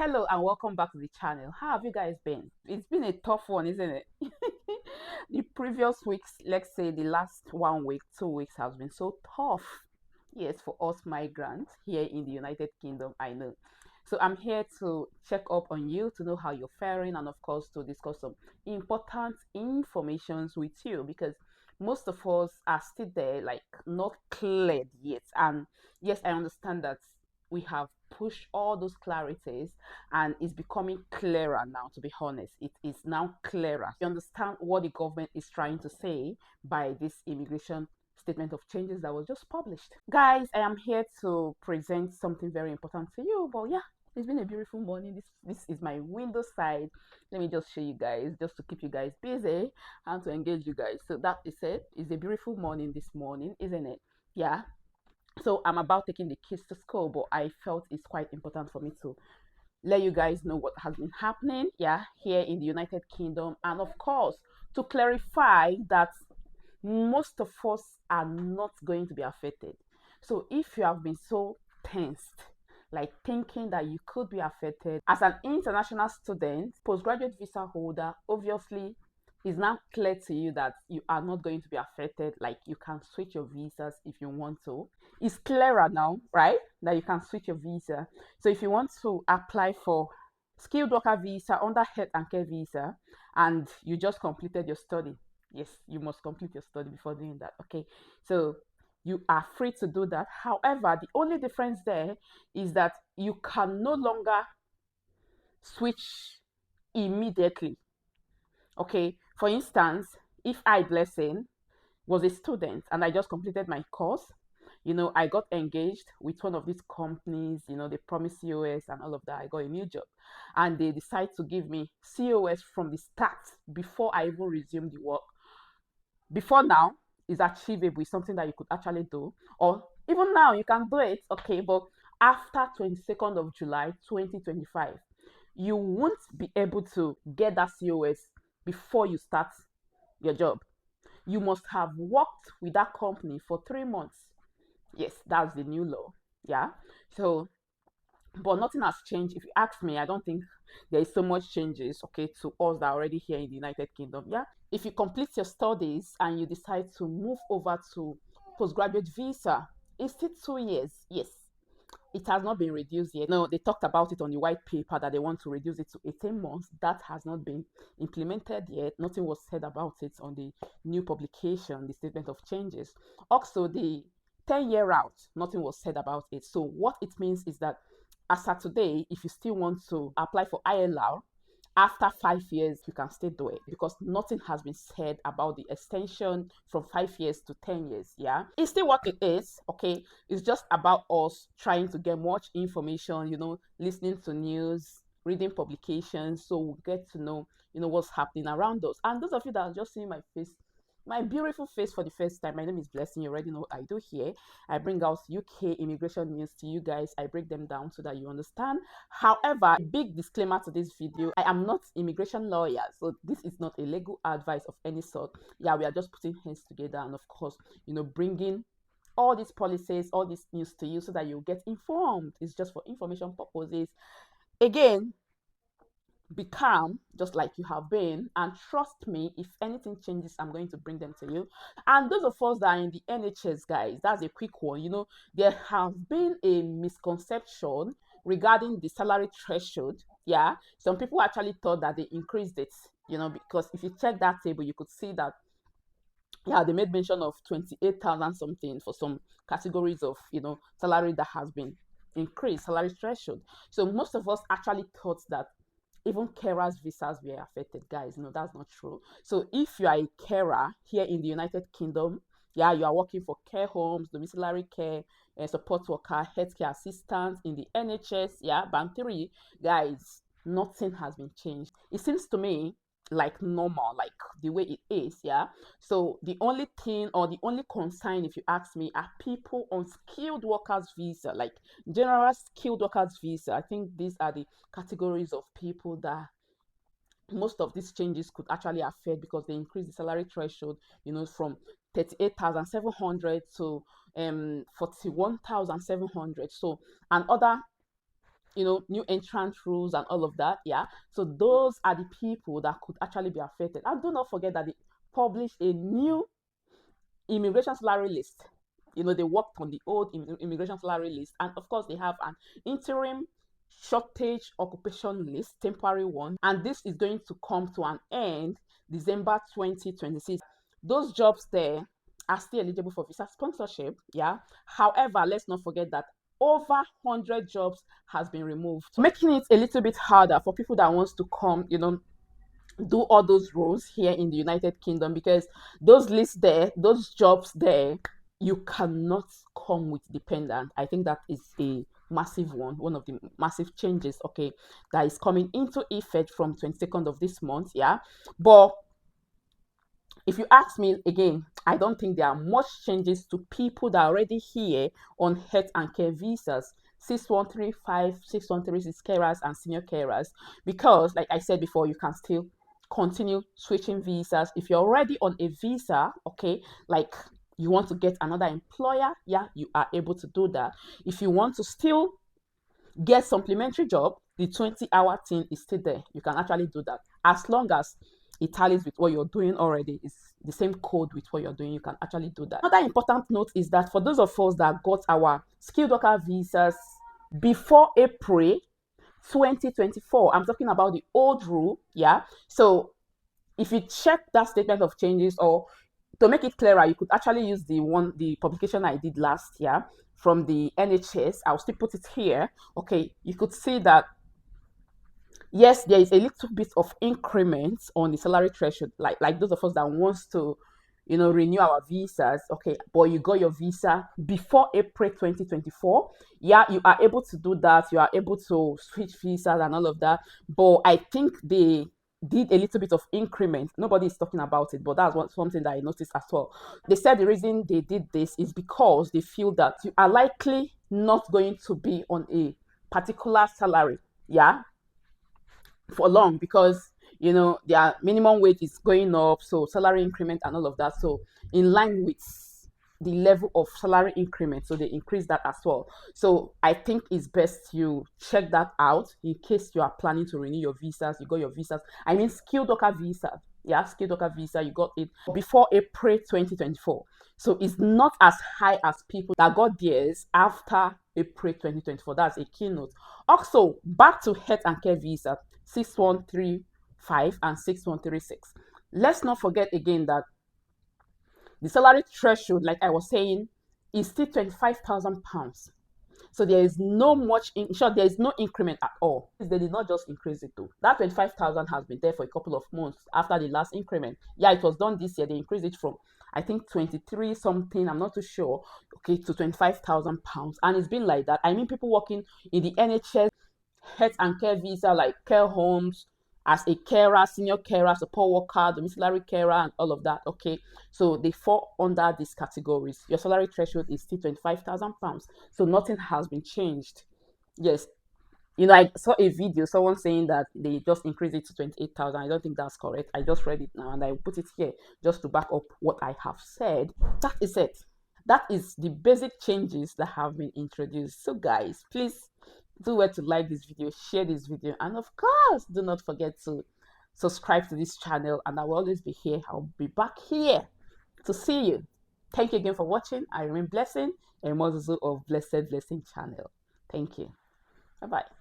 Hello and welcome back to the channel. How have you guys been? It's been a tough one, isn't it? The previous weeks, let's say the last 1 week, 2 weeks, has been so tough. Yes, for us migrants here in the United Kingdom, I know. So I'm here to check up on you to know how you're faring and of course to discuss some important informations with you because most of us are still there, like not cleared yet. And yes, I understand that we have pushed all those clarities and it's becoming clearer now. To be honest, it is now clearer. You understand what the government is trying to say by this immigration statement of changes that was just published. Guys, I am here to present something very important to you. But yeah, it's been a beautiful morning. This is my window side. Let me just show you guys, just to keep you guys busy and to engage you guys. So that is it. It's a beautiful morning this morning, isn't it? Yeah. So I'm about taking the kids to school, but I felt it's quite important for me to let you guys know what has been happening, yeah, here in the United Kingdom, and of course to clarify that most of us are not going to be affected. So if you have been so tensed, like thinking that you could be affected as an international student, postgraduate visa holder, obviously it's now clear to you that you are not going to be affected. Like you can switch your visas if you want to. It's clearer now, right? That you can switch your visa. So if you want to apply for skilled worker visa under health and care visa and you just completed your study, yes, you must complete your study before doing that. Okay, so you are free to do that. However, the only difference there is that you can no longer switch immediately. Okay, for instance, if I, Blessing, was a student and I just completed my course, I got engaged with one of these companies, they promised COS and all of that. I got a new job and they decide to give me COS from the start before I even resume the work. Before now is achievable, it's something that you could actually do, or even now you can do it, okay, but after 22nd of July 2025, you won't be able to get that COS before you start your job. You must have worked with that company for 3 months. Yes, that's the new law. Yeah. So, but nothing has changed. If you ask me, I don't think there is so much changes, okay, to us that are already here in the United Kingdom. Yeah. If you complete your studies and you decide to move over to postgraduate visa, it's still 2 years. Yes, it has not been reduced yet. No, they talked about it on the white paper that they want to reduce it to 18 months. That has not been implemented yet. Nothing was said about it on the new publication, the statement of changes. Also, the 10-year route, nothing was said about it. So what it means is that as of today, if you still want to apply for ILR, after 5 years you can still do it because nothing has been said about the extension from 5 years to 10 years. Yeah, it's still what it is. Okay, it's just about us trying to get much information, listening to news, reading publications, so we get to know what's happening around us. And those of you that are just seeing my face, my beautiful face for the first time, my name is Blessing. You already know what I do here. I bring out UK immigration news to you guys. I break them down so that you understand. However, big disclaimer to this video, I am not immigration lawyer, so this is not a legal advice of any sort. Yeah, we are just putting hands together and of course, bringing all these policies, all this news to you so that you get informed. It's just for information purposes. Again, be calm just like you have been, and trust me, if anything changes, I'm going to bring them to you. And those of us that are in the NHS, guys, that's a quick one. There has been a misconception regarding the salary threshold. Yeah, some people actually thought that they increased it, because if you check that table you could see that, yeah, they made mention of 28,000 something for some categories of salary that has been increased, salary threshold. So most of us actually thought that even carers visas were affected. Guys, no, that's not true. So if you are a carer here in the United Kingdom, yeah, you are working for care homes, domiciliary care, support worker, healthcare assistant in the NHS, yeah, band 3, guys, nothing has been changed. It seems to me like normal, like the way it is. Yeah, so the only thing or the only concern, if you ask me, are people on skilled workers visa, like general skilled workers visa. I think these are the categories of people that most of these changes could actually affect because they increase the salary threshold, from 38,700 to 41,700. So, and other new entrant rules and all of that. Yeah. So those are the people that could actually be affected. And do not forget that they published a new immigration salary list. They worked on the old immigration salary list, and of course, they have an interim shortage occupation list, temporary one, and this is going to come to an end December 2026. Those jobs there are still eligible for visa sponsorship. Yeah. However, let's not forget that over 100 jobs has been removed, making it a little bit harder for people that wants to come, do all those roles here in the United Kingdom, because those lists there, those jobs there, you cannot come with dependent. I think that is a massive one of the massive changes, okay, that is coming into effect from 22nd of this month. Yeah. But if you ask me again, I don't think there are much changes to people that are already here on health and care visas. 6135, 6136 carers and senior carers, because like I said before, you can still continue switching visas. If you're already on a visa, okay, like you want to get another employer, yeah, you are able to do that. If you want to still get supplementary job, the 20-hour thing is still there. You can actually do that as long as it tallies with what you're doing already. It's the same code with what you're doing. You can actually do that. Another important note is that for those of us that got our skilled worker visas before April 2024, I'm talking about the old rule. Yeah. So if you check that statement of changes, or to make it clearer, you could actually use the publication I did last year from the NHS. I'll still put it here. Okay, you could see that yes, there is a little bit of increment on the salary threshold, like those of us that wants to, renew our visas. Okay, but you got your visa before April 2024. Yeah, you are able to do that. You are able to switch visas and all of that. But I think they did a little bit of increment. Nobody is talking about it, but that's something that I noticed as well. They said the reason they did this is because they feel that you are likely not going to be on a particular salary. Yeah, for long, because their minimum wage is going up, so salary increment and all of that, so in line with the level of salary increment, so they increase that as well. So I think it's best you check that out in case you are planning to renew your visas. You got your visas, I mean skilled worker visa. Yeah, skilled worker visa, you got it before April 2024. So it's not as high as people that got theirs after April 2024. That's a keynote. Also, back to health and care visa, 6135 and 6136. Let's not forget again that the salary threshold, like I was saying, is still £25,000. So there is no much, in short, there is no increment at all. They did not just increase it though. That 25,000 has been there for a couple of months after the last increment. Yeah, it was done this year. They increased it from, I think, 23 something, I'm not too sure, okay, to £25,000. And it's been like that. I mean, people working in the NHS, health and care visa, like care homes, as a carer, senior carer, support worker, domiciliary carer, and all of that. Okay, so they fall under these categories. Your salary threshold is still £25,000, so nothing has been changed. Yes, I saw a video, someone saying that they just increased it to 28,000. I don't think that's correct. I just read it now and I put it here just to back up what I have said. That is it. That is the basic changes that have been introduced. So guys, please do well to like this video, share this video, and of course do not forget to subscribe to this channel, and I will always be here. I'll be back here to see you. Thank you again for watching. I remain blessing, a Mozuzu of Blessed Blessing channel. Thank you. Bye bye.